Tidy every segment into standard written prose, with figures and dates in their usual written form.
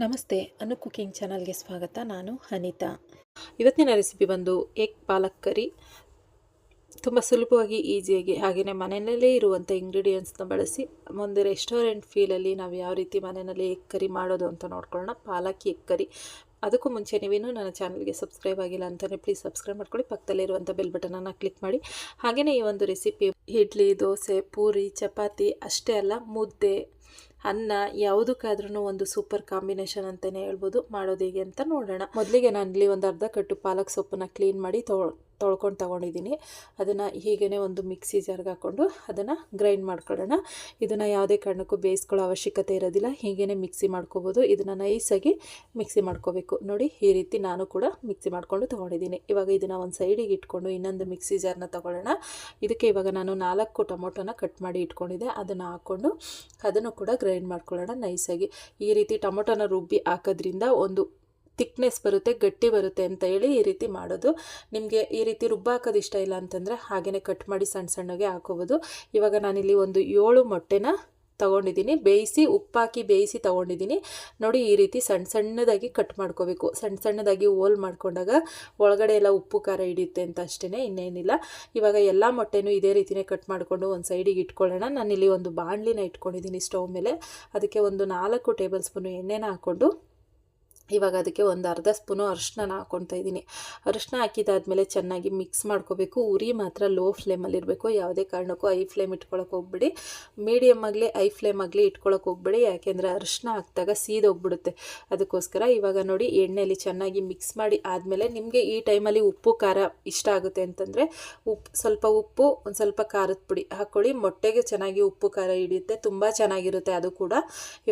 ನಮಸ್ತೆ, ಅನು ಕುಕಿಂಗ್ ಚಾನಲ್ಗೆ ಸ್ವಾಗತ. ನಾನು ಅನಿತಾ. ಇವತ್ತಿನ ರೆಸಿಪಿ ಬಂದು ಎಗ್ ಪಾಲಕ್ ಕರಿ. ತುಂಬ ಸುಲಭವಾಗಿ, ಈಸಿಯಾಗಿ, ಹಾಗೆಯೇ ಮನೆಯಲ್ಲೇ ಇರುವಂಥ ಇಂಗ್ರೀಡಿಯೆಂಟ್ಸ್ನ ಬಳಸಿ ಒಂದು ರೆಸ್ಟೋರೆಂಟ್ ಫೀಲಲ್ಲಿ ನಾವು ಯಾವ ರೀತಿ ಮನೆಯಲ್ಲಿ ಎಗ್ ಕರಿ ಮಾಡೋದು ಅಂತ ನೋಡ್ಕೊಳ್ಳೋಣ. ಪಾಲಕ್ ಎಗ್ ಕರಿ. ಅದಕ್ಕೂ ಮುಂಚೆ ನೀವೇನು ನನ್ನ ಚಾನಲ್ಗೆ ಸಬ್ಸ್ಕ್ರೈಬ್ ಆಗಿಲ್ಲ ಅಂತಲೇ ಪ್ಲೀಸ್ ಸಬ್ಸ್ಕ್ರೈಬ್ ಮಾಡ್ಕೊಳ್ಳಿ. ಪಕ್ಕದಲ್ಲಿರುವಂಥ ಬೆಲ್ ಬಟನನ್ನು ಕ್ಲಿಕ್ ಮಾಡಿ. ಹಾಗೆಯೇ ಈ ಒಂದು ರೆಸಿಪಿ ಇಡ್ಲಿ, ದೋಸೆ, ಪೂರಿ, ಚಪಾತಿ ಅಷ್ಟೇ ಅಲ್ಲ, ಮುದ್ದೆ, ಅನ್ನ ಯಾವುದಕ್ಕಾದ್ರೂ ಒಂದು ಸೂಪರ್ ಕಾಂಬಿನೇಷನ್ ಅಂತಲೇ ಹೇಳ್ಬೋದು. ಮಾಡೋದು ಹೇಗೆ ಅಂತ ನೋಡೋಣ. ಮೊದಲಿಗೆ ನಾನಿಲ್ಲಿ ಒಂದು ಅರ್ಧ ಕಟ್ಟು ಪಾಲಕ್ ಸೊಪ್ಪನ್ನು ಕ್ಲೀನ್ ಮಾಡಿ ತೊಳ್ಕೊಂಡು ತಗೊಂಡಿದ್ದೀನಿ. ಅದನ್ನು ಹೀಗೇ ಒಂದು ಮಿಕ್ಸಿ ಜಾರ್ಗೆ ಹಾಕ್ಕೊಂಡು ಅದನ್ನು ಗ್ರೈಂಡ್ ಮಾಡ್ಕೊಳ್ಳೋಣ. ಇದನ್ನು ಯಾವುದೇ ಕಾರಣಕ್ಕೂ ಬೇಯಿಸ್ಕೊಳ್ಳೋ ಅವಶ್ಯಕತೆ ಇರೋದಿಲ್ಲ, ಹೀಗೇ ಮಿಕ್ಸಿ ಮಾಡ್ಕೋಬೋದು. ಇದನ್ನು ನೈಸಾಗಿ ಮಿಕ್ಸಿ ಮಾಡ್ಕೋಬೇಕು. ನೋಡಿ, ಈ ರೀತಿ ನಾನು ಕೂಡ ಮಿಕ್ಸಿ ಮಾಡ್ಕೊಂಡು ತೊಗೊಂಡಿದ್ದೀನಿ. ಇವಾಗ ಇದನ್ನು ಒಂದು ಸೈಡಿಗೆ ಇಟ್ಕೊಂಡು ಇನ್ನೊಂದು ಮಿಕ್ಸಿ ಜಾರ್ನ ತೊಗೊಳ್ಳೋಣ. ಇದಕ್ಕೆ ಇವಾಗ ನಾನು 4 ಟೊಮೊಟೊನ ಕಟ್ ಮಾಡಿ ಇಟ್ಕೊಂಡಿದ್ದೆ, ಅದನ್ನು ಹಾಕ್ಕೊಂಡು ಅದನ್ನು ಕೂಡ ಗ್ರೈಂಡ್ ಮಾಡ್ಕೊಳ್ಳೋಣ ನೈಸಾಗಿ. ಈ ರೀತಿ ಟೊಮೊಟೊನ ರುಬ್ಬಿ ಹಾಕೋದ್ರಿಂದ ಒಂದು ಥಿಕ್ನೆಸ್ ಬರುತ್ತೆ, ಗಟ್ಟಿ ಬರುತ್ತೆ ಅಂತ ಹೇಳಿ ಈ ರೀತಿ ಮಾಡೋದು. ನಿಮಗೆ ಈ ರೀತಿ ರುಬ್ಬಾಕೋದು ಇಷ್ಟ ಇಲ್ಲ ಅಂತಂದರೆ ಹಾಗೆಯೇ ಕಟ್ ಮಾಡಿ ಸಣ್ಣ ಸಣ್ಣಗೆ ಹಾಕೋಬೋದು. ಇವಾಗ ನಾನಿಲ್ಲಿ ಒಂದು 7 ಮೊಟ್ಟೆನ ತೊಗೊಂಡಿದ್ದೀನಿ, ಬೇಯಿಸಿ ಉಪ್ಪಾಕಿ ಬೇಯಿಸಿ ತೊಗೊಂಡಿದ್ದೀನಿ. ನೋಡಿ, ಈ ರೀತಿ ಸಣ್ಣ ಸಣ್ಣದಾಗಿ ಕಟ್ ಮಾಡ್ಕೋಬೇಕು. ಸಣ್ಣ ಸಣ್ಣದಾಗಿ ಹೋಲ್ ಮಾಡ್ಕೊಂಡಾಗ ಒಳಗಡೆ ಎಲ್ಲ ಉಪ್ಪು ಖಾರ ಹಿಡಿಯುತ್ತೆ ಅಂತ ಅಷ್ಟೇ, ಇನ್ನೇನಿಲ್ಲ. ಇವಾಗ ಎಲ್ಲ ಮೊಟ್ಟೆನೂ ಇದೇ ರೀತಿಯೇ ಕಟ್ ಮಾಡಿಕೊಂಡು ಒಂದು ಸೈಡಿಗೆ ಇಟ್ಕೊಳ್ಳೋಣ. ನಾನಿಲ್ಲಿ ಒಂದು ಬಾಣಲಿನ ಇಟ್ಕೊಂಡಿದ್ದೀನಿ ಸ್ಟವ್ ಮೇಲೆ. ಅದಕ್ಕೆ ಒಂದು 4 ಟೇಬಲ್ ಸ್ಪೂನು ಎಣ್ಣೆನ ಹಾಕ್ಕೊಂಡು ಇವಾಗ ಅದಕ್ಕೆ ಒಂದು ಅರ್ಧ ಸ್ಪೂನು ಅರಿಶಿನ ಹಾಕ್ಕೊತಾ ಇದ್ದೀನಿ. ಅರಿಶಿನ ಹಾಕಿದಾದ್ಮೇಲೆ ಚೆನ್ನಾಗಿ ಮಿಕ್ಸ್ ಮಾಡ್ಕೋಬೇಕು. ಉರಿ ಮಾತ್ರ ಲೋ ಫ್ಲೇಮಲ್ಲಿ ಇರಬೇಕು, ಯಾವುದೇ ಕಾರಣಕ್ಕೂ ಹೈ ಫ್ಲೇಮ್ ಇಟ್ಕೊಳಕ್ಕೆ ಹೋಗ್ಬೇಡಿ. ಮೀಡಿಯಮ್ ಆಗಲಿ ಹೈ ಫ್ಲೇಮ್ ಆಗಲಿ ಇಟ್ಕೊಳಕ್ಕೆ ಹೋಗ್ಬೇಡಿ, ಯಾಕೆಂದರೆ ಅರಿಶಿನ ಹಾಕಿದಾಗ ಸೀದೋಗ್ಬಿಡುತ್ತೆ. ಅದಕ್ಕೋಸ್ಕರ ಇವಾಗ ನೋಡಿ, ಎಣ್ಣೆಯಲ್ಲಿ ಚೆನ್ನಾಗಿ ಮಿಕ್ಸ್ ಮಾಡಿ ಆದಮೇಲೆ ನಿಮಗೆ ಈ ಟೈಮಲ್ಲಿ ಉಪ್ಪು ಖಾರ ಇಷ್ಟ ಆಗುತ್ತೆ ಅಂತಂದರೆ ಸ್ವಲ್ಪ ಉಪ್ಪು, ಒಂದು ಸ್ವಲ್ಪ ಖಾರದ ಪುಡಿ ಹಾಕ್ಕೊಳ್ಳಿ. ಮೊಟ್ಟೆಗೆ ಚೆನ್ನಾಗಿ ಉಪ್ಪು ಖಾರ ಹಿಡಿಯುತ್ತೆ, ತುಂಬ ಚೆನ್ನಾಗಿರುತ್ತೆ ಅದು ಕೂಡ.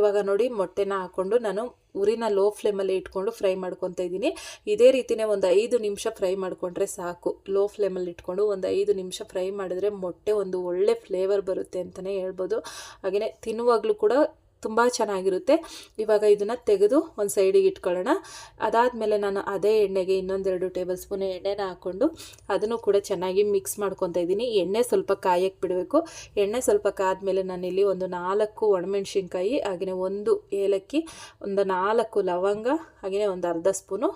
ಇವಾಗ ನೋಡಿ, ಮೊಟ್ಟೆನ ಹಾಕ್ಕೊಂಡು ನಾನು ಉರಿನ ಲೋ ಫ್ಲೇಮಲ್ಲಿ ಇಟ್ಕೊಂಡು ಫ್ರೈ ಮಾಡ್ಕೊತಾ ಇದ್ದೀನಿ. ಇದೇ ರೀತಿಯೇ ಒಂದು 5 ನಿಮಿಷ ಫ್ರೈ ಮಾಡಿಕೊಂಡ್ರೆ ಸಾಕು. ಲೋ ಫ್ಲೇಮಲ್ಲಿ ಇಟ್ಕೊಂಡು ಒಂದು 5 ನಿಮಿಷ ಫ್ರೈ ಮಾಡಿದ್ರೆ ಮೊಟ್ಟೆ ಒಂದು ಒಳ್ಳೆ ಫ್ಲೇವರ್ ಬರುತ್ತೆ ಅಂತಲೇ ಹೇಳ್ಬೋದು. ಹಾಗೆಯೇ ತಿನ್ನುವಾಗಲೂ ಕೂಡ ತುಂಬ ಚೆನ್ನಾಗಿರುತ್ತೆ. ಇವಾಗ ಇದನ್ನು ತೆಗೆದು ಒಂದು ಸೈಡಿಗೆ ಇಟ್ಕೊಳ್ಳೋಣ. ಅದಾದಮೇಲೆ ನಾನು ಅದೇ ಎಣ್ಣೆಗೆ ಇನ್ನೊಂದೆರಡು ಟೇಬಲ್ ಸ್ಪೂನ್ ಎಣ್ಣೆನ ಹಾಕ್ಕೊಂಡು ಅದನ್ನು ಕೂಡ ಚೆನ್ನಾಗಿ ಮಿಕ್ಸ್ ಮಾಡ್ಕೊತಾ ಇದ್ದೀನಿ. ಎಣ್ಣೆ ಸ್ವಲ್ಪ ಕಾಯಕ್ಕೆ ಬಿಡಬೇಕು. ಎಣ್ಣೆ ಸ್ವಲ್ಪ ಕಾದ್ಮೇಲೆ ನಾನಿಲ್ಲಿ ಒಂದು 4 ಒಣಮೆಣ್ಸಿನ್ಕಾಯಿ, ಹಾಗೆಯೇ 1 ಏಲಕ್ಕಿ, ಒಂದು 4 ಲವಂಗ, ಹಾಗೆಯೇ ಒಂದು ಅರ್ಧ ಸ್ಪೂನು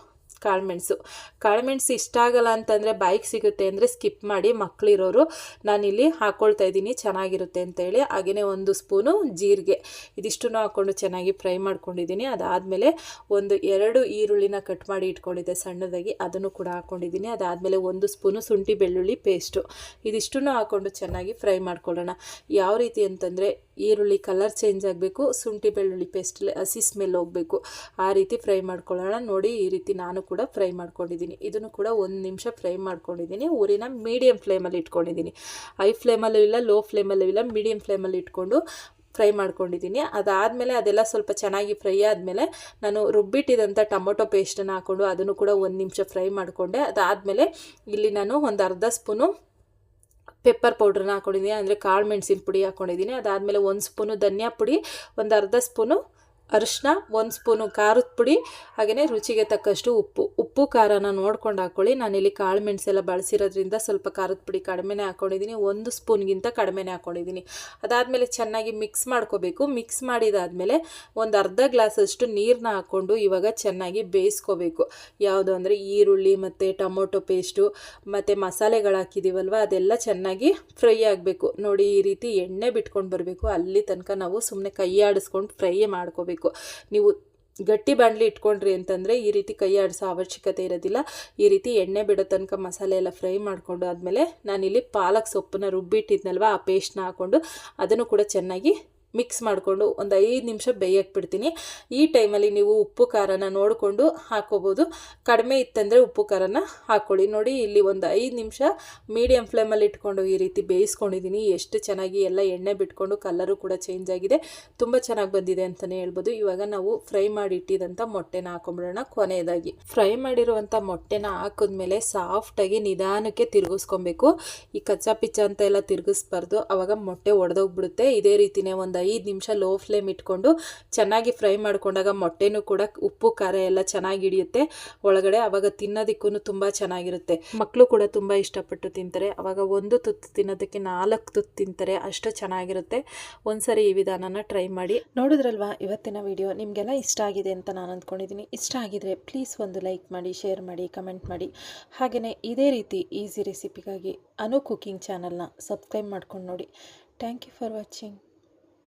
ಕಾಳುಮೆಣಸು ಇಷ್ಟ ಆಗಲ್ಲ ಅಂತಂದರೆ, ಬಾಯಿಗೆ ಸಿಗುತ್ತೆ ಅಂದರೆ ಸ್ಕಿಪ್ ಮಾಡಿ. ಮಕ್ಕಳಿರೋರು ನಾನಿಲ್ಲಿ ಹಾಕ್ಕೊಳ್ತಾ ಇದ್ದೀನಿ, ಚೆನ್ನಾಗಿರುತ್ತೆ ಅಂತೇಳಿ. ಹಾಗೆಯೇ 1 ಸ್ಪೂನು ಜೀರಿಗೆ, ಇದಿಷ್ಟನ್ನು ಹಾಕ್ಕೊಂಡು ಚೆನ್ನಾಗಿ ಫ್ರೈ ಮಾಡ್ಕೊಂಡಿದ್ದೀನಿ. ಅದಾದಮೇಲೆ ಒಂದು 2 ಈರುಳ್ಳಿನ ಕಟ್ ಮಾಡಿ ಇಟ್ಕೊಂಡಿದ್ದೆ ಸಣ್ಣದಾಗಿ, ಅದನ್ನು ಕೂಡ ಹಾಕ್ಕೊಂಡಿದ್ದೀನಿ. ಅದಾದಮೇಲೆ 1 ಸ್ಪೂನು ಶುಂಠಿ ಬೆಳ್ಳುಳ್ಳಿ ಪೇಸ್ಟು, ಇದಿಷ್ಟನ್ನು ಹಾಕ್ಕೊಂಡು ಚೆನ್ನಾಗಿ ಫ್ರೈ ಮಾಡ್ಕೊಳ್ಳೋಣ. ಯಾವ ರೀತಿ ಅಂತಂದರೆ, ಈರುಳ್ಳಿ ಕಲರ್ ಚೇಂಜ್ ಆಗಬೇಕು, ಶುಂಠಿ ಬೆಳ್ಳುಳ್ಳಿ ಪೇಸ್ಟಲ್ಲಿ ಹಸಿ ಸ್ಮೆಲ್ ಹೋಗಬೇಕು, ಆ ರೀತಿ ಫ್ರೈ ಮಾಡ್ಕೊಳ್ಳೋಣ. ನೋಡಿ, ಈ ರೀತಿ ನಾನು ಕೂಡ ಫ್ರೈ ಮಾಡ್ಕೊಂಡಿದ್ದೀನಿ. ಇದನ್ನು ಕೂಡ 1 ನಿಮಿಷ ಫ್ರೈ ಮಾಡ್ಕೊಂಡಿದ್ದೀನಿ. ಊರಿನ ಮೀಡಿಯಮ್ ಫ್ಲೇಮಲ್ಲಿ ಇಟ್ಕೊಂಡಿದ್ದೀನಿ, ಹೈ ಫ್ಲೇಮಲ್ಲೂ ಇಲ್ಲ ಲೋ ಫ್ಲೇಮಲ್ಲೂ ಇಲ್ಲ, ಮೀಡಿಯಮ್ ಫ್ಲೇಮಲ್ಲಿ ಇಟ್ಕೊಂಡು ಫ್ರೈ ಮಾಡ್ಕೊಂಡಿದ್ದೀನಿ. ಅದಾದಮೇಲೆ ಅದೆಲ್ಲ ಸ್ವಲ್ಪ ಚೆನ್ನಾಗಿ ಫ್ರೈ ಆದಮೇಲೆ ನಾನು ರುಬ್ಬಿಟ್ಟಿದಂಥ ಟೊಮೊಟೊ ಪೇಸ್ಟನ್ನು ಹಾಕ್ಕೊಂಡು ಅದನ್ನು ಕೂಡ 1 ನಿಮಿಷ ಫ್ರೈ ಮಾಡಿಕೊಂಡೆ. ಅದಾದಮೇಲೆ ಇಲ್ಲಿ ನಾನು ಒಂದು ಅರ್ಧ ಸ್ಪೂನು ಪೆಪ್ಪರ್ ಪೌಡ್ರನ್ನ ಹಾಕ್ಕೊಂಡಿದ್ದೀನಿ, ಅಂದರೆ ಕಾಳು ಮೆಣಸಿನ ಪುಡಿ ಹಾಕ್ಕೊಂಡಿದ್ದೀನಿ. ಅದಾದಮೇಲೆ 1 ಸ್ಪೂನು ಧನಿಯಾ ಪುಡಿ, ಒಂದು ಅರ್ಧ ಸ್ಪೂನು ಅರಿಶಿನ, 1 ಸ್ಪೂನು ಖಾರದ ಪುಡಿ, ಹಾಗೆಯೇ ರುಚಿಗೆ ತಕ್ಕಷ್ಟು ಉಪ್ಪು ಖಾರನ ನೋಡ್ಕೊಂಡು ಹಾಕ್ಕೊಳ್ಳಿ. ನಾನಿಲ್ಲಿ ಕಾಳು ಮೆಣಸೆಲ್ಲ ಬಳಸಿರೋದ್ರಿಂದ ಸ್ವಲ್ಪ ಖಾರದ ಪುಡಿ ಕಡಿಮೆನೇ ಹಾಕ್ಕೊಂಡಿದ್ದೀನಿ, 1 ಸ್ಪೂನ್ಗಿಂತ ಕಡಿಮೆನೇ ಹಾಕ್ಕೊಂಡಿದ್ದೀನಿ. ಅದಾದಮೇಲೆ ಚೆನ್ನಾಗಿ ಮಿಕ್ಸ್ ಮಾಡ್ಕೋಬೇಕು. ಮಿಕ್ಸ್ ಮಾಡಿದಾದಮೇಲೆ ಒಂದು ಅರ್ಧ ಗ್ಲಾಸಷ್ಟು ನೀರನ್ನ ಹಾಕ್ಕೊಂಡು ಇವಾಗ ಚೆನ್ನಾಗಿ ಬೇಯಿಸ್ಕೋಬೇಕು. ಯಾವುದು ಅಂದರೆ ಈರುಳ್ಳಿ ಮತ್ತು ಟೊಮೊಟೊ ಪೇಸ್ಟು ಮತ್ತು ಮಸಾಲೆಗಳು ಹಾಕಿದ್ದೀವಲ್ವ, ಅದೆಲ್ಲ ಚೆನ್ನಾಗಿ ಫ್ರೈ ಆಗಬೇಕು. ನೋಡಿ, ಈ ರೀತಿ ಎಣ್ಣೆ ಬಿಟ್ಕೊಂಡು ಬರಬೇಕು. ಅಲ್ಲಿ ತನಕ ನಾವು ಸುಮ್ಮನೆ ಕೈ ಆಡಿಸ್ಕೊಂಡು ಫ್ರೈ ಮಾಡ್ಕೋಬೇಕು. ನೀವು ಗಟ್ಟಿ ಬಾಣಲಿ ಇಟ್ಕೊಂಡ್ರಿ ಅಂತಂದರೆ ಈ ರೀತಿ ಕೈ ಆಡಿಸೋ ಅವಶ್ಯಕತೆ ಇರೋದಿಲ್ಲ. ಈ ರೀತಿ ಎಣ್ಣೆ ಬಿಡೋ ತನಕ ಮಸಾಲೆ ಎಲ್ಲ ಫ್ರೈ ಮಾಡಿಕೊಂಡು ಆದಮೇಲೆ ನಾನಿಲ್ಲಿ ಪಾಲಕ್ ಸೊಪ್ಪನ್ನ ರುಬ್ಬಿಟ್ಟಿದ್ನಲ್ವ, ಆ ಪೇಸ್ಟ್ನ ಹಾಕ್ಕೊಂಡು ಅದನ್ನು ಕೂಡ ಚೆನ್ನಾಗಿ ಮಿಕ್ಸ್ ಮಾಡಿಕೊಂಡು ಒಂದು 5 ನಿಮಿಷ ಬೇಯಕ್ಕೆ ಬಿಡ್ತೀನಿ. ಈ ಟೈಮಲ್ಲಿ ನೀವು ಉಪ್ಪು ಖಾರನ ನೋಡಿಕೊಂಡು ಹಾಕ್ಕೋಬೋದು. ಕಡಿಮೆ ಇತ್ತಂದರೆ ಉಪ್ಪು ಖಾರನ ಹಾಕ್ಕೊಳ್ಳಿ. ನೋಡಿ, ಇಲ್ಲಿ ಒಂದು 5 ನಿಮಿಷ ಮೀಡಿಯಮ್ ಫ್ಲೇಮಲ್ಲಿ ಇಟ್ಕೊಂಡು ಈ ರೀತಿ ಬೇಯಿಸ್ಕೊಂಡಿದ್ದೀನಿ. ಎಷ್ಟು ಚೆನ್ನಾಗಿ ಎಲ್ಲ ಎಣ್ಣೆ ಬಿಟ್ಕೊಂಡು ಕಲರು ಕೂಡ ಚೇಂಜ್ ಆಗಿದೆ, ತುಂಬ ಚೆನ್ನಾಗಿ ಬಂದಿದೆ ಅಂತಲೇ ಹೇಳ್ಬೋದು. ಇವಾಗ ನಾವು ಫ್ರೈ ಮಾಡಿ ಇಟ್ಟಿದ್ದಂಥ ಮೊಟ್ಟೆನ ಹಾಕೊಂಡ್ಬಿಡೋಣ. ಕೊನೆಯದಾಗಿ ಫ್ರೈ ಮಾಡಿರುವಂಥ ಮೊಟ್ಟೆನ ಹಾಕಿದ್ಮೇಲೆ ಸಾಫ್ಟಾಗಿ ನಿಧಾನಕ್ಕೆ ತಿರುಗಿಸ್ಕೊಬೇಕು. ಈ ಕಚ್ಚಾ ಪಿಚ್ಚ ಅಂತ ಎಲ್ಲ ತಿರುಗಿಸ್ಬಾರ್ದು, ಆವಾಗ ಮೊಟ್ಟೆ ಒಡೆದೋಗ್ಬಿಡುತ್ತೆ. ಇದೇ ರೀತಿಯೇ ಒಂದು ಒಂದು 5 ನಿಮಿಷ ಲೋ ಫ್ಲೇಮ್ ಇಟ್ಕೊಂಡು ಚೆನ್ನಾಗಿ ಫ್ರೈ ಮಾಡ್ಕೊಂಡಾಗ ಮೊಟ್ಟೆನೂ ಕೂಡ ಉಪ್ಪು ಖಾರ ಎಲ್ಲ ಚೆನ್ನಾಗಿ ಹಿಡಿಯುತ್ತೆ ಒಳಗಡೆ. ಆವಾಗ ತಿನ್ನೋದಕ್ಕೂ ತುಂಬ ಚೆನ್ನಾಗಿರುತ್ತೆ. ಮಕ್ಕಳು ಕೂಡ ತುಂಬ ಇಷ್ಟಪಟ್ಟು ತಿಂತಾರೆ. ಆವಾಗ ಒಂದು ತುತ್ತು ತಿನ್ನೋದಕ್ಕೆ 4 ತುತ್ತು ತಿಂತಾರೆ, ಅಷ್ಟು ಚೆನ್ನಾಗಿರುತ್ತೆ. ಒಂದ್ಸರಿ ಈ ವಿಧಾನನ ಟ್ರೈ ಮಾಡಿ. ನೋಡಿದ್ರಲ್ವಾ ಇವತ್ತಿನ ವಿಡಿಯೋ ನಿಮಗೆಲ್ಲ ಇಷ್ಟ ಆಗಿದೆ ಅಂತ ನಾನು ಅಂದ್ಕೊಂಡಿದ್ದೀನಿ. ಇಷ್ಟ ಆಗಿದ್ರೆ ಪ್ಲೀಸ್ ಒಂದು ಲೈಕ್ ಮಾಡಿ, ಶೇರ್ ಮಾಡಿ, ಕಮೆಂಟ್ ಮಾಡಿ. ಹಾಗೆಯೇ ಇದೇ ರೀತಿ ಈಸಿ ರೆಸಿಪಿಗಾಗಿ ಅನು ಕುಕಿಂಗ್ ಚಾನಲ್ನ ಸಬ್ಸ್ಕ್ರೈಬ್ ಮಾಡ್ಕೊಂಡು ನೋಡಿ. Thank you for watching.